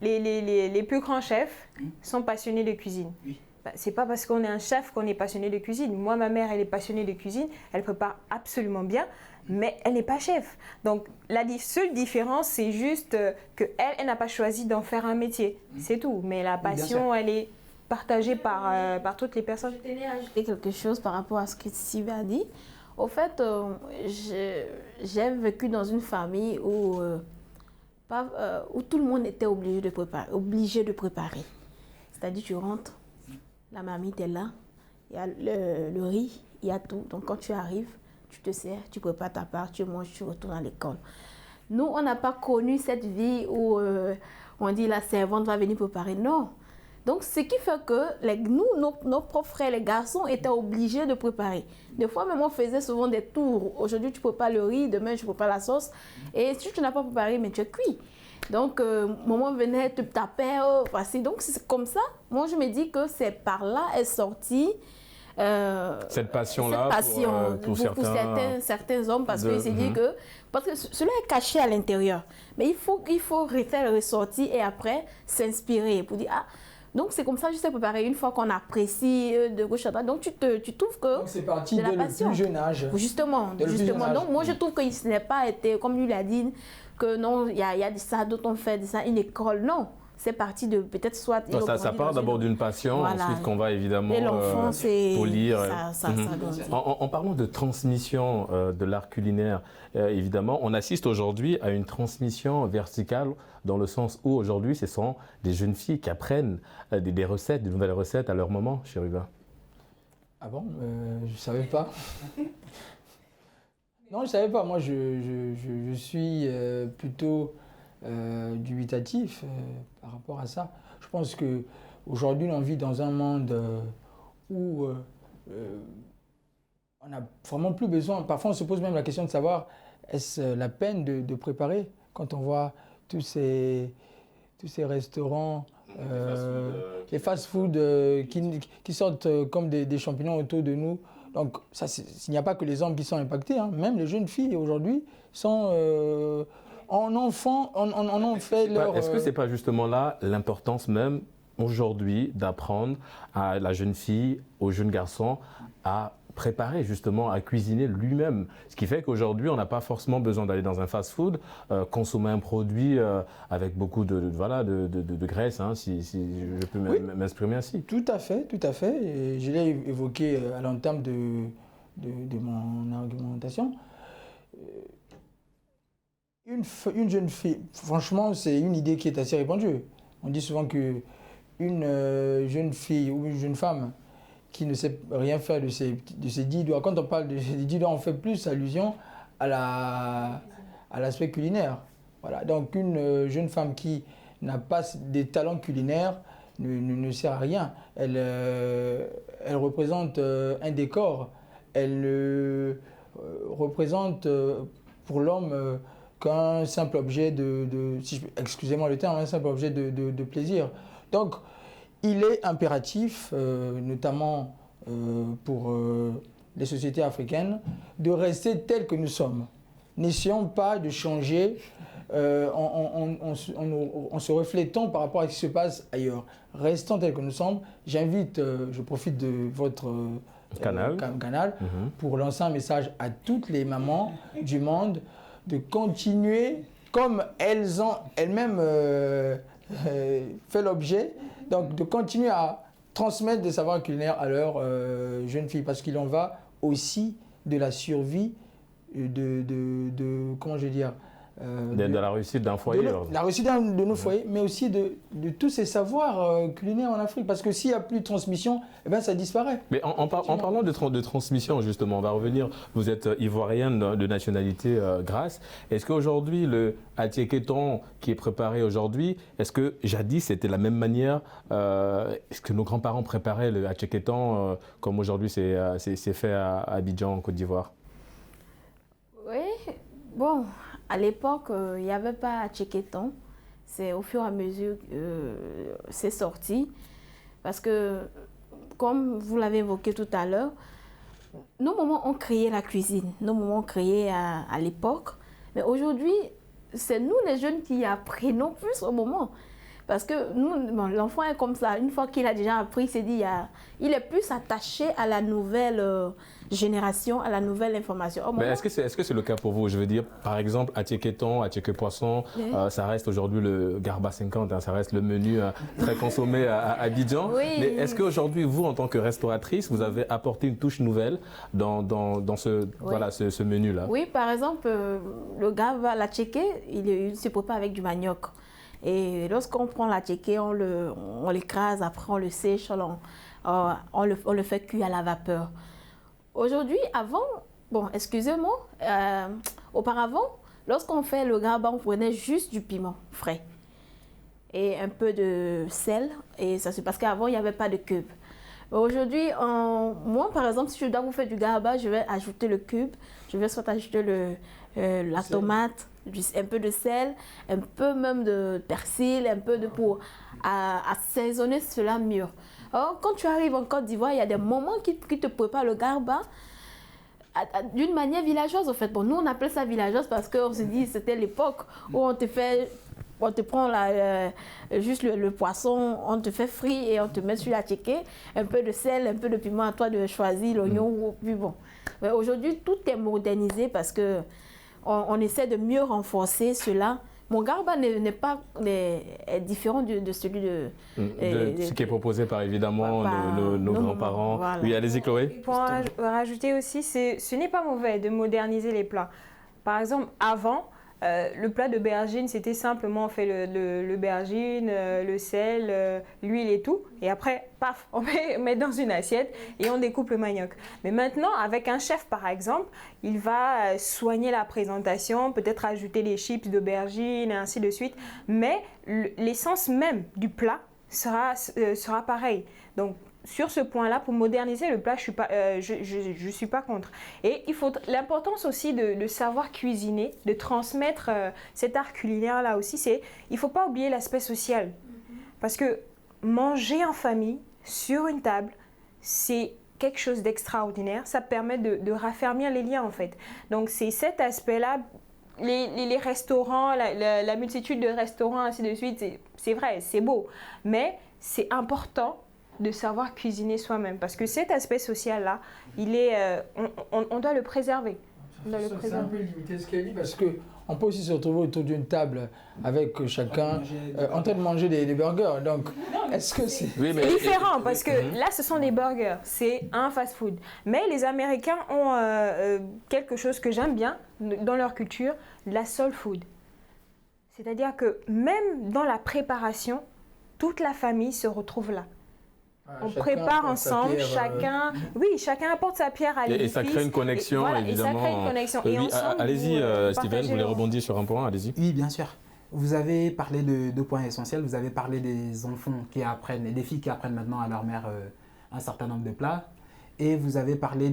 les plus grands chefs sont passionnés de cuisine. Oui. C'est pas parce qu'on est un chef qu'on est passionné de cuisine. Moi, ma mère, elle est passionnée de cuisine, elle prépare absolument bien, mais elle n'est pas chef. Donc, la seule différence, c'est juste qu'elle n'a pas choisi d'en faire un métier. C'est tout. Mais la passion, elle est partagée par toutes les personnes. Je tenais à ajouter quelque chose par rapport à ce que Sylvie a dit. Au fait, j'ai vécu dans une famille où tout le monde était obligé de préparer. C'est-à-dire, tu rentres, la mamie est là, il y a le riz, il y a tout. Donc, quand tu arrives, tu te sers, tu prépares ta part, tu manges, tu retournes à l'école. Nous, on n'a pas connu cette vie où on dit la servante va venir préparer. Non. Donc, ce qui fait que nos propres frères, les garçons, étaient obligés de préparer. Des fois, même on faisait souvent des tours. Aujourd'hui, tu prépares le riz, demain, tu prépares la sauce. Et si tu n'as pas préparé, mais tu es cuit. Donc, maman venait te taper, voici. Donc, c'est comme ça. Moi, je me dis que c'est par là est sortie cette passion-là pour certains hommes, parce qu'ils se disent que... Parce que cela est caché à l'intérieur. Mais il faut faire ressortir et après s'inspirer pour dire... Ah, donc, c'est comme ça que je sais préparer une fois qu'on apprécie de gauche à droite. Donc, tu trouves que... Donc, c'est parti dès le plus jeune âge. Justement. Donc, moi, je trouve que ce n'est pas été, comme lui l'a dit, que non, il y a ça, d'autres ont fait ça, une école. Non. C'est parti de peut-être soit... Non, ça part d'abord d'une passion, voilà. Ensuite qu'on va évidemment polir. En parlant de transmission de l'art culinaire, évidemment, on assiste aujourd'hui à une transmission verticale dans le sens où aujourd'hui, ce sont des jeunes filles qui apprennent des recettes, des nouvelles recettes à leur moment, Chérubin. Ah bon, je ne savais pas. Non, je ne savais pas. Moi, je suis plutôt... dubitatif par rapport à ça. Je pense qu'aujourd'hui, on vit dans un monde où on n'a vraiment plus besoin. Parfois, on se pose même la question de savoir est-ce la peine de préparer quand on voit tous ces tous ces restaurants, les fast-food qui sortent comme des champignons autour de nous. Donc, il n'y a pas que les hommes qui sont impactés, hein. Même les jeunes filles aujourd'hui sont en enfants, en ont fait leur... Est-ce que ce n'est pas justement là l'importance même aujourd'hui d'apprendre à la jeune fille, au jeune garçon à préparer justement, à cuisiner lui-même. Ce qui fait qu'aujourd'hui, on n'a pas forcément besoin d'aller dans un fast-food, consommer un produit avec beaucoup de graisse, hein, si je peux m'exprimer ainsi. Tout à fait, tout à fait. Et je l'ai évoqué à l'entame de mon argumentation. Une jeune fille, franchement, c'est une idée qui est assez répandue. On dit souvent qu'une jeune fille ou une jeune femme qui ne sait rien faire de ses 10 doigts. Quand on parle de ses 10 doigts, on fait plus allusion à l'aspect culinaire. Voilà. Donc une jeune femme qui n'a pas des talents culinaires ne sert à rien. Elle représente un décor. Elle représente pour l'homme qu'un simple objet excusez-moi le terme, un simple objet de plaisir. Donc, il est impératif, notamment pour les sociétés africaines, de rester telles que nous sommes. N'essayons pas de changer en se reflétant par rapport à ce qui se passe ailleurs. Restons tels que nous sommes. J'invite, je profite de votre canal pour lancer un message à toutes les mamans du monde de continuer comme elles ont elles-mêmes fait l'objet, donc de continuer à transmettre des savoirs culinaires à leurs jeunes filles, parce qu'il en va aussi de la survie comment je vais dire, de la réussite d'un foyer. La réussite de nos foyers, mais aussi de tous ces savoirs culinaires en Afrique. Parce que s'il n'y a plus de transmission, eh ben, ça disparaît. Mais en parlant de transmission, justement, on va revenir. Vous êtes ivoirienne de nationalité Grasse. Est-ce qu'aujourd'hui, le attiékéton qui est préparé aujourd'hui, est-ce que jadis c'était la même manière? Est-ce que nos grands-parents préparaient le attiékéton comme aujourd'hui c'est fait à Abidjan, en Côte d'Ivoire? Oui, bon. À l'époque, il n'y avait pas attiékéton. C'est au fur et à mesure que c'est sorti. Parce que, comme vous l'avez évoqué tout à l'heure, nos mamans ont créé la cuisine. Nos mamans ont créé à l'époque. Mais aujourd'hui, c'est nous les jeunes qui apprenons plus au moment. Parce que nous, l'enfant est comme ça. Une fois qu'il a déjà appris, il s'est dit, il est plus attaché à la nouvelle génération, à la nouvelle information. Mais est-ce que c'est le cas pour vous? Je veux dire, par exemple, attiékéton, attiéké-poisson, ça reste aujourd'hui le Garba 50, hein, ça reste le menu très consommé à Abidjan. Oui. Mais est-ce qu'aujourd'hui, vous, en tant que restauratrice, vous avez apporté une touche nouvelle dans ce menu-là? Oui, par exemple, le Garba, l'attiéké, il se prépare avec du manioc. Et lorsqu'on prend l'attiéké, on l'écrase, après on le sèche, on le fait cuire à la vapeur. Aujourd'hui, excusez-moi, auparavant, lorsqu'on fait le garba, on prenait juste du piment frais et un peu de sel. Et ça, c'est parce qu'avant, il n'y avait pas de cube. Aujourd'hui, moi, par exemple, si je dois vous faire du garba, je vais ajouter le cube, je vais soit ajouter la tomate, un peu de sel, un peu même de persil, un peu pour assaisonner cela mieux. Alors, quand tu arrives en Côte d'Ivoire, il y a des moments qui te préparent le garba d'une manière villageoise, en fait. Bon, nous, on appelle ça villageoise parce qu'on se dit c'était l'époque où on te prend juste le poisson, on te fait frire et on te met sur l'attiéké, un peu de sel, un peu de piment, à toi de choisir l'oignon. Puis bon. Mais aujourd'hui, tout est modernisé parce que on essaie de mieux renforcer cela. Mon garba est différent de celui de ce qui est proposé par évidemment nos grands-parents. Voilà. Oui, allez-y Chloé. Pour rajouter aussi, ce n'est pas mauvais de moderniser les plats. Par exemple, avant, le plat de bergine, c'était simplement on fait le bergine, le sel, l'huile et tout. Et après, paf, on met dans une assiette et on découpe le manioc. Mais maintenant, avec un chef par exemple, il va soigner la présentation, peut-être ajouter les chips de bergine et ainsi de suite. Mais l'essence même du plat sera pareil. Donc, sur ce point-là, pour moderniser le plat, je suis pas contre. Et l'importance aussi de savoir cuisiner, de transmettre cet art culinaire-là aussi, il faut pas oublier l'aspect social. Parce que manger en famille, sur une table, c'est quelque chose d'extraordinaire. Ça permet de raffermir les liens, en fait. Donc, c'est cet aspect-là. Les restaurants, la multitude de restaurants, ainsi de suite, c'est vrai, c'est beau. Mais c'est important de savoir cuisiner soi-même. Parce que cet aspect social-là, on doit le préserver. C'est un peu limité ce qu'elle dit parce qu'on peut aussi se retrouver autour d'une table avec chacun en train de manger des burgers. Donc, est-ce que c'est... Oui, mais... C'est différent parce que là, ce sont des burgers. C'est un fast-food. Mais les Américains ont quelque chose que j'aime bien dans leur culture, la soul food. C'est-à-dire que même dans la préparation, toute la famille se retrouve là. On prépare ensemble, chacun apporte sa pierre à l'édifice. Et ça crée une connexion, évidemment. Et ça crée une connexion. Et ensemble, allez-y, Steven, vous voulez rebondir sur un point, allez-y. Oui, bien sûr. Vous avez parlé de deux points essentiels. Vous avez parlé des enfants qui apprennent, et des filles qui apprennent maintenant à leur mère un certain nombre de plats. Et vous avez parlé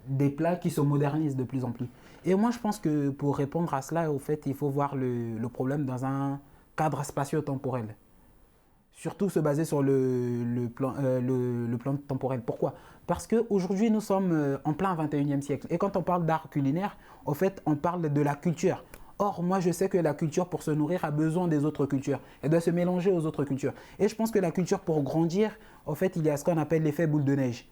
des plats qui se modernisent de plus en plus. Et moi, je pense que pour répondre à cela, au fait, il faut voir le problème dans un cadre spatio-temporel. Surtout se baser sur le plan temporel. Pourquoi? Parce qu'aujourd'hui, nous sommes en plein 21e siècle. Et quand on parle d'art culinaire, en fait, on parle de la culture. Or, moi, je sais que la culture, pour se nourrir, a besoin des autres cultures. Elle doit se mélanger aux autres cultures. Et je pense que la culture, pour grandir, en fait, il y a ce qu'on appelle l'effet boule de neige.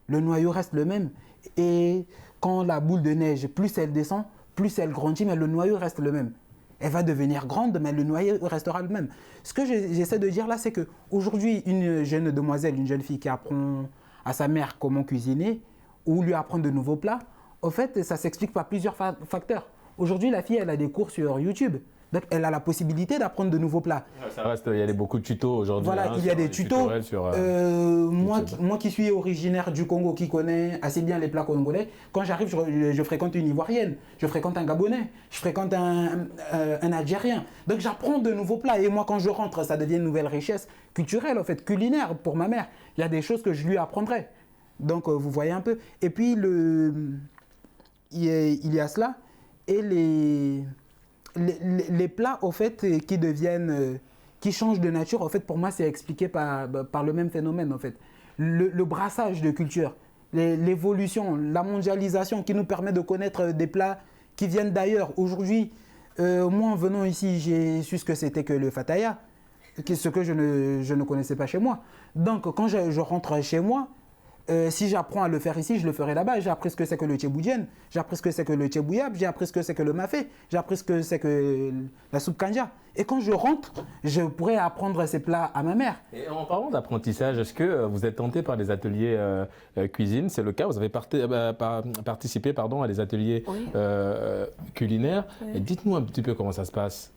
Le noyau reste le même. Et quand la boule de neige, plus elle descend, plus elle grandit, mais le noyau reste le même. Elle va devenir grande, mais le noyau restera le même. Ce que j'essaie de dire là, c'est qu'aujourd'hui, une jeune demoiselle, une jeune fille qui apprend à sa mère comment cuisiner ou lui apprendre de nouveaux plats, en fait, ça s'explique par plusieurs facteurs. Aujourd'hui, la fille, elle a des cours sur YouTube. Donc, elle a la possibilité d'apprendre de nouveaux plats. Ça reste, il y a beaucoup de tutos aujourd'hui. Voilà, il y a des tutos. Moi qui suis originaire du Congo, qui connais assez bien les plats congolais, quand j'arrive, je fréquente une Ivoirienne, je fréquente un Gabonais, je fréquente un Algérien. Donc, j'apprends de nouveaux plats. Et moi, quand je rentre, ça devient une nouvelle richesse culturelle, en fait, culinaire pour ma mère. Il y a des choses que je lui apprendrai. Donc, vous voyez un peu. Et puis, il y a cela. Et les plats, au fait, qui changent de nature, en fait, pour moi, c'est expliqué par le même phénomène, en fait. Le brassage de culture, l'évolution, la mondialisation qui nous permet de connaître des plats qui viennent d'ailleurs. Aujourd'hui, moi, en venant ici, j'ai su ce que c'était que le fataya, ce que je ne connaissais pas chez moi. Donc, quand je rentre chez moi, si j'apprends à le faire ici, je le ferai là-bas. J'ai appris ce que c'est que le tchéboudienne, j'ai appris ce que c'est que le tchébouyab, j'ai appris ce que c'est que le mafé, j'ai appris ce que c'est que la soupe kanja. Et quand je rentre, je pourrais apprendre ces plats à ma mère. Et en parlant d'apprentissage, est-ce que vous êtes tenté par des ateliers cuisine? C'est le cas, vous avez participé à des ateliers culinaires. Oui. Dites-nous un petit peu comment ça se passe.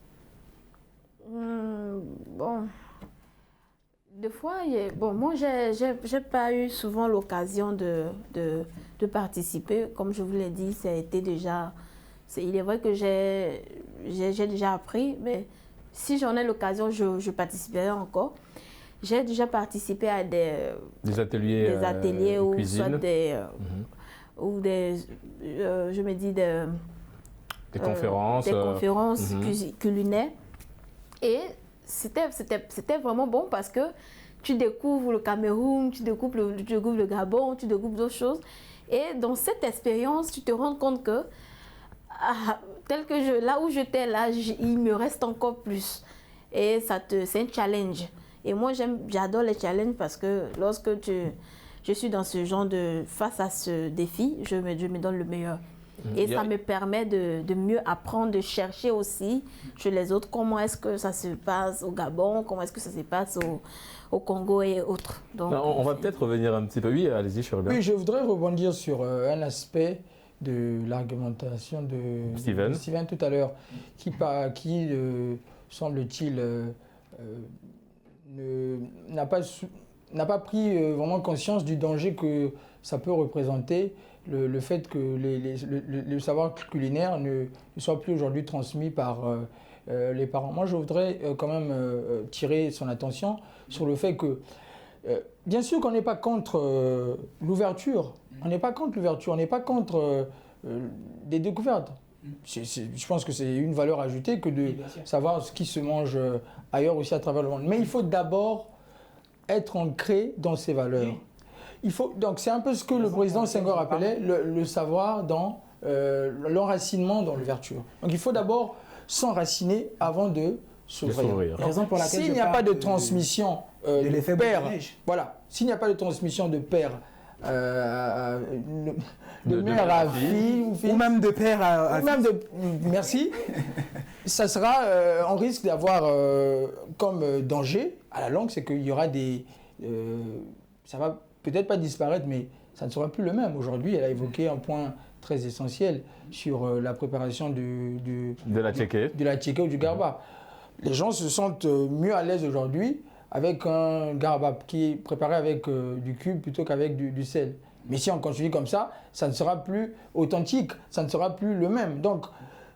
Bon. Des fois, moi, j'ai pas eu souvent l'occasion de participer. Comme je vous l'ai dit, ça a été déjà... il est vrai que j'ai déjà appris, mais si j'en ai l'occasion, je participerai encore. J'ai déjà participé à des ateliers ou cuisine. soit je me dis des conférences, culinaires. Et c'était vraiment bon parce que tu découvres le Cameroun, tu découvres le Gabon, tu découvres d'autres choses. Et dans cette expérience, tu te rends compte que là où j'étais là, il me reste encore plus. Et c'est un challenge. Et moi, j'adore les challenges parce que lorsque je suis dans ce genre face à ce défi, je me donne le meilleur. Et ça me permet de mieux apprendre, de chercher aussi chez les autres comment est-ce que ça se passe au Gabon, comment est-ce que ça se passe au Congo et autres. Donc, on va peut-être revenir un petit peu. Oui, allez-y, Oui, je voudrais rebondir sur un aspect de l'argumentation de Steven tout à l'heure, qui semble-t-il, n'a pas pris vraiment conscience du danger que ça peut représenter, le fait que le savoir culinaire ne soit plus aujourd'hui transmis par les parents. Moi, je voudrais quand même tirer son attention sur le fait que, bien sûr qu'on n'est pas contre l'ouverture, on n'est pas contre l'ouverture, on n'est pas contre des découvertes. Je pense que c'est une valeur ajoutée que de savoir ce qui se mange ailleurs aussi à travers le monde. Mais il faut d'abord être ancré dans ces valeurs. Donc c'est un peu ce que le président Senghor appelait le savoir dans l'enracinement dans l'ouverture. Donc il faut d'abord s'enraciner avant de s'ouvrir. Raison pour laquelle S'il n'y a pas de transmission de de l'effet père, boule de neige. voilà, s'il n'y a pas de transmission de père de mère à fille Ou même de père à ou même de merci, ça sera on risque d'avoir comme danger à la longue, c'est qu'il y aura des ça va peut-être pas disparaître, mais ça ne sera plus le même. Aujourd'hui, elle a évoqué un point très essentiel sur la préparation de la tchéké ou du garba. Les gens se sentent mieux à l'aise aujourd'hui avec un garba qui est préparé avec du cube plutôt qu'avec du sel. Mais si on continue comme ça ne sera plus authentique, ça ne sera plus le même. Donc,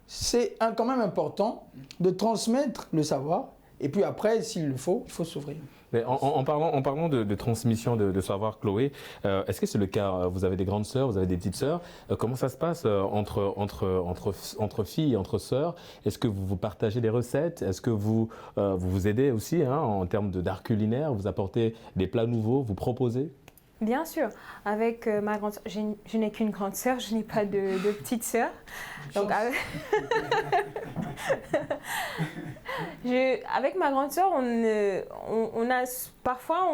c'est quand même important de transmettre le savoir. Et puis après, s'il le faut, il faut s'ouvrir. Mais en parlant de transmission de savoir, Chloé, est-ce que c'est le cas? Vous avez des grandes sœurs, vous avez des petites sœurs. Comment ça se passe entre filles, entre sœurs? Est-ce que vous partagez des recettes? Est-ce que vous vous aidez aussi en termes d'art culinaire? Vous apportez des plats nouveaux, vous proposez? Bien sûr, avec ma grande sœur, je n'ai qu'une grande sœur, je n'ai pas de petite sœur. Donc avec ma grande sœur, on a parfois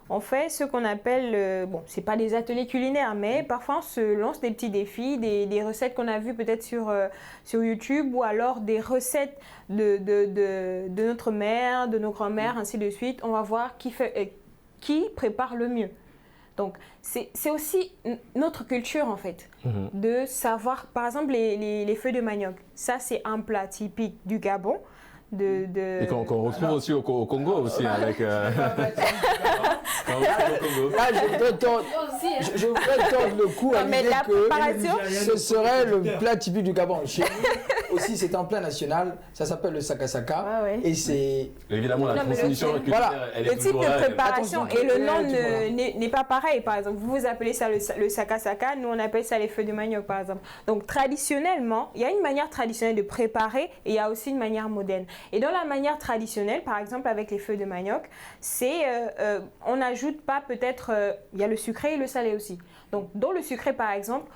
on fait ce qu'on appelle, bon, c'est pas des ateliers culinaires, mais parfois on se lance des petits défis, des recettes qu'on a vues peut-être sur YouTube, ou alors des recettes de notre mère, de nos grands-mères, ainsi de suite. On va voir qui prépare le mieux. Donc, c'est aussi notre culture, en fait, de savoir, par exemple, les feuilles de manioc. Ça, c'est un plat typique du Gabon. Et qu'on retrouve aussi au Congo, aussi, avec... Là, je voudrais tordre le cou à l'idée que ce serait le plat typique du Gabon. Chez nous, aussi, c'est un plat national, ça s'appelle le sakasaka. Ah ouais. Et c'est... Évidemment, la transmission culturelle, elle est le type toujours de là. préparation et le nom n'est pas pareil. Par exemple, vous appelez ça le sakasaka, nous on appelle ça les feuilles de manioc, par exemple. Donc, traditionnellement, il y a une manière traditionnelle de préparer et il y a aussi une manière moderne. Et dans la manière traditionnelle, par exemple, avec les feuilles de manioc, c'est... on n'ajoute pas peut-être... il y a le sucré et le salé aussi. Donc, dans le sucré, par exemple,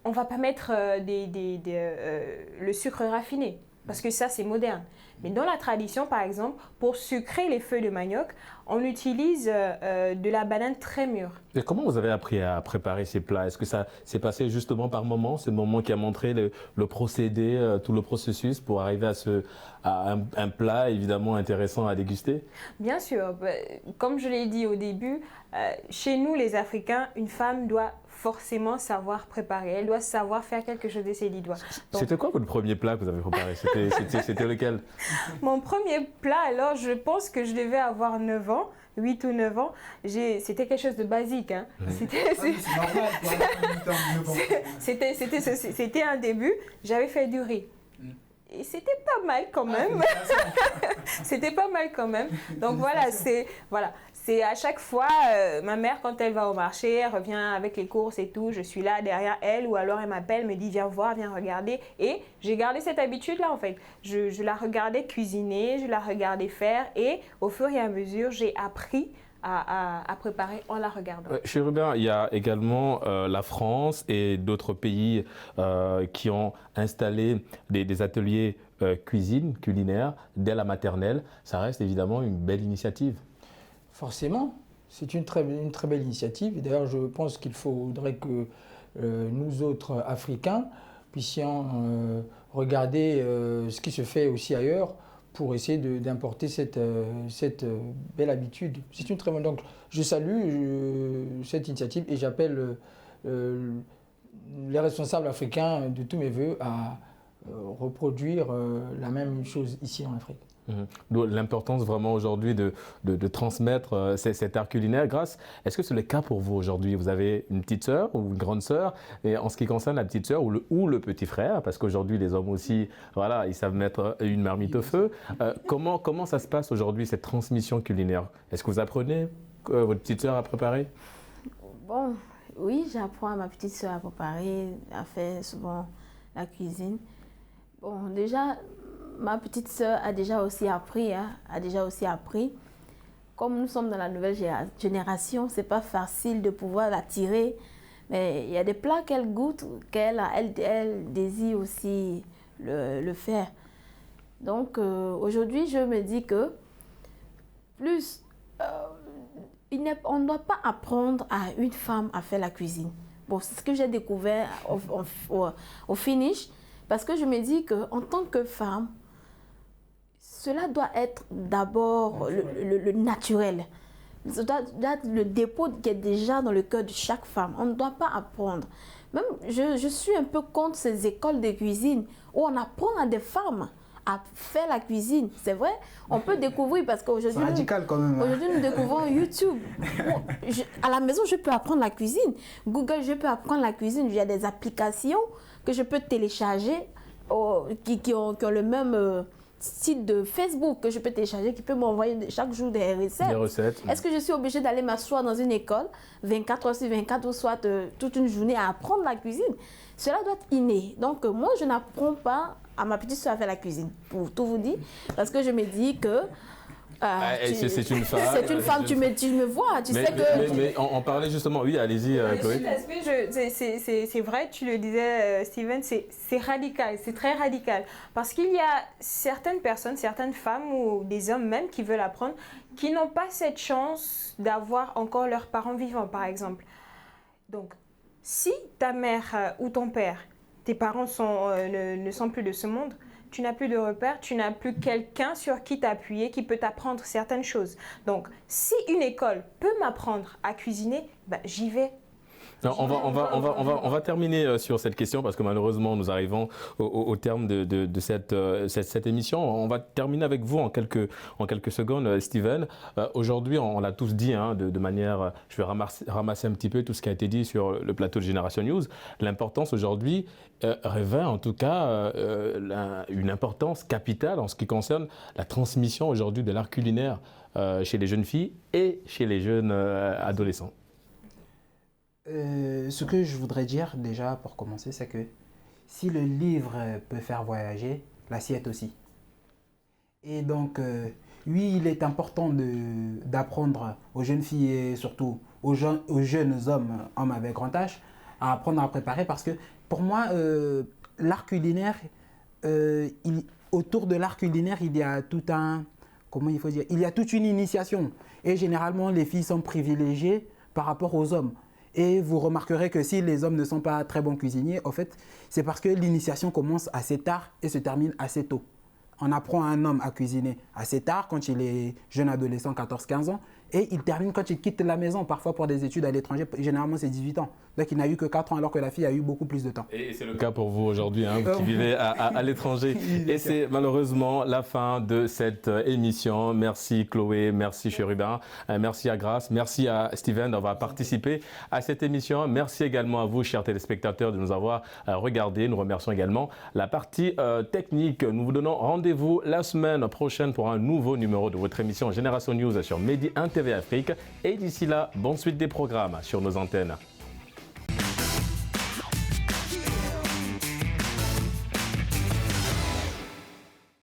on ne va pas mettre le sucre raffiné, parce que ça, c'est moderne. Mais dans la tradition, par exemple, pour sucrer les feuilles de manioc, on utilise de la banane très mûre. Et comment vous avez appris à préparer ces plats? Est-ce que ça s'est passé justement par moment? C'est le moment qui a montré le procédé, tout le processus pour arriver à un plat évidemment intéressant à déguster? Bien sûr. Comme je l'ai dit au début, chez nous, les Africains, une femme doit forcément savoir préparer. Elle doit savoir faire quelque chose de ses 10 doigts. C'était quoi votre premier plat que vous avez préparé? C'était lequel? Mon premier plat, alors je pense que je devais avoir 9 ans, 8 ou 9 ans. C'était quelque chose de basique. Hein. C'était un début. J'avais fait du riz. Et c'était pas mal quand même. C'était pas mal quand même. Donc voilà, c'est à chaque fois, ma mère, quand elle va au marché, elle revient avec les courses et tout, je suis là derrière elle, ou alors elle m'appelle, me dit viens voir, viens regarder. Et j'ai gardé cette habitude-là en fait. Je la regardais cuisiner, je la regardais faire, et au fur et à mesure, j'ai appris à préparer en la regardant. Chez Rubin, il y a également la France et d'autres pays qui ont installé des ateliers cuisine, culinaire, dès la maternelle. Ça reste évidemment une belle initiative. Forcément, c'est une très belle initiative. D'ailleurs, je pense qu'il faudrait que nous autres Africains puissions regarder ce qui se fait aussi ailleurs pour essayer d'importer cette belle habitude. C'est une très bonne... Donc, je salue cette initiative et j'appelle les responsables africains de tous mes voeux à reproduire la même chose ici en Afrique. D'où l'importance vraiment aujourd'hui de transmettre cet art culinaire. Est-ce que c'est le cas pour vous aujourd'hui? Vous avez une petite sœur ou une grande sœur? Et en ce qui concerne la petite sœur ou le petit frère, parce qu'aujourd'hui les hommes aussi, voilà, ils savent mettre une marmite au feu. Comment ça se passe aujourd'hui, cette transmission culinaire? Est-ce que vous apprenez votre petite sœur à préparer? Bon, oui, j'apprends à ma petite sœur à préparer, à faire souvent la cuisine. Bon, déjà, ma petite sœur a déjà aussi appris, Comme nous sommes dans la nouvelle génération, c'est pas facile de pouvoir l'attirer. Mais il y a des plats qu'elle goûte, elle désire aussi le faire. Donc aujourd'hui, je me dis que on ne doit pas apprendre à une femme à faire la cuisine. Bon, c'est ce que j'ai découvert au finish, parce que je me dis qu'en tant que femme, cela doit être d'abord le naturel. Ça doit être le dépôt qui est déjà dans le cœur de chaque femme. On ne doit pas apprendre. Même, je suis un peu contre ces écoles de cuisine où on apprend à des femmes à faire la cuisine. C'est vrai, on peut découvrir parce qu'aujourd'hui, c'est radical quand même. Aujourd'hui, nous découvrons YouTube. À la maison, je peux apprendre la cuisine. Google, je peux apprendre la cuisine. Il y a des applications que je peux télécharger qui ont le même site de Facebook que je peux télécharger, qui peut m'envoyer chaque jour des recettes. Des recettes. Est-ce que je suis obligée d'aller m'asseoir dans une école 24 heures sur 24 ou soit toute une journée à apprendre la cuisine? Cela doit être inné. Donc moi, je n'apprends pas à ma petite soeur à faire la cuisine, pour tout vous dire, parce que je me dis que c'est une femme. C'est une femme, tu me vois, tu sais que... Mais on parlait justement, oui, allez-y, Chloé. C'est vrai, tu le disais, Steven, c'est radical, c'est très radical. Parce qu'il y a certaines personnes, certaines femmes ou des hommes même qui veulent apprendre, qui n'ont pas cette chance d'avoir encore leurs parents vivants, par exemple. Donc, si ta mère ou ton père, tes parents ne sont plus de ce monde, tu n'as plus de repères, tu n'as plus quelqu'un sur qui t'appuyer, qui peut t'apprendre certaines choses. Donc, si une école peut m'apprendre à cuisiner, j'y vais. Non, on va terminer sur cette question parce que malheureusement nous arrivons au terme de cette émission. On va terminer avec vous en quelques secondes, Steven. Aujourd'hui, on l'a tous dit de manière, je vais ramasser un petit peu tout ce qui a été dit sur le plateau de Génération News. L'importance aujourd'hui revêt en tout cas une importance capitale en ce qui concerne la transmission aujourd'hui de l'art culinaire chez les jeunes filles et chez les jeunes adolescents. Ce que je voudrais dire déjà pour commencer, c'est que si le livre peut faire voyager, l'assiette aussi. Et donc, oui, il est important d'apprendre aux jeunes filles et surtout aux jeunes hommes avec grand âge, à apprendre à préparer parce que pour moi, l'art culinaire, autour de l'art culinaire, il y a il y a toute une initiation. Et généralement, les filles sont privilégiées par rapport aux hommes. Et vous remarquerez que si les hommes ne sont pas très bons cuisiniers, en fait, c'est parce que l'initiation commence assez tard et se termine assez tôt. On apprend à un homme à cuisiner assez tard, quand il est jeune adolescent, 14-15 ans, et il termine quand il quitte la maison, parfois pour des études à l'étranger, généralement c'est 18 ans. Donc il n'a eu que 4 ans alors que la fille a eu beaucoup plus de temps. Et c'est le cas pour vous aujourd'hui, vous qui vivez à l'étranger. Et c'est malheureusement la fin de cette émission. Merci Chloé, merci Chérubin, merci à Grace, merci à Steven d'avoir participé à cette émission. Merci également à vous, chers téléspectateurs, de nous avoir regardés. Nous remercions également la partie technique. Nous vous donnons rendez-vous la semaine prochaine pour un nouveau numéro de votre émission Génération News sur Medi 1 TV Afrique. Et d'ici là, bonne suite des programmes sur nos antennes.